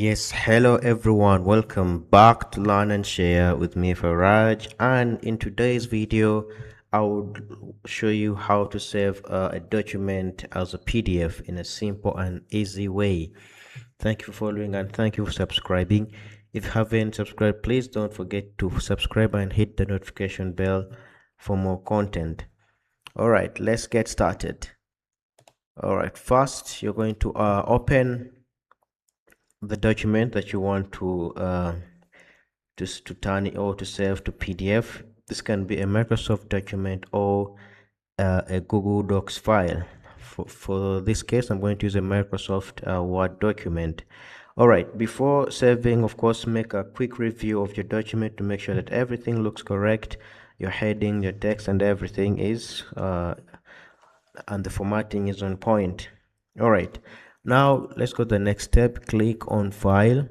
Yes, hello everyone. Welcome back to Learn and Share with me, Faraj. And in today's video, I would show you how to save a document as a PDF in a simple and easy way. Thank you for following and thank you for subscribing. If you haven't subscribed, please don't forget to subscribe and hit the notification bell for more content. All right, let's get started. All right, first you're going to open the document that you want to turn it or to save to PDF. This can be a Microsoft document or a Google Docs file. For this case, I'm going to use a Microsoft Word document. All right, before saving, of course, make a quick review of your document to make sure that everything looks correct. Your heading, your text, and everything is and the formatting is on point. All right, now let's go to the next step. Click on file.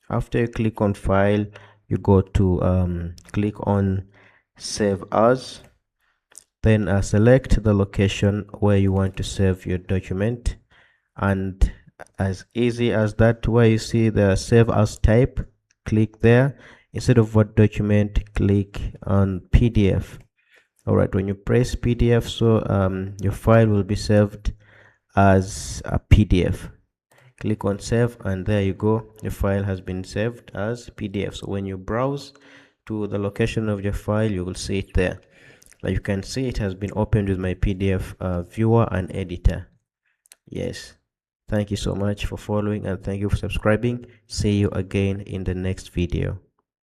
After you click on file, you go to click on save as, then select the location where you want to save your document, and as easy as that, where you see the save as type, click there. Instead of Word document, click on PDF. All right, when you press PDF, so your file will be saved as a PDF. Click on save, and there you go, your file has been saved as PDF. So when you browse to the location of your file, you will see it there. Like you can see, it has been opened with my PDF viewer and editor. Yes, thank you so much for following and thank you for subscribing. See you again in the next video.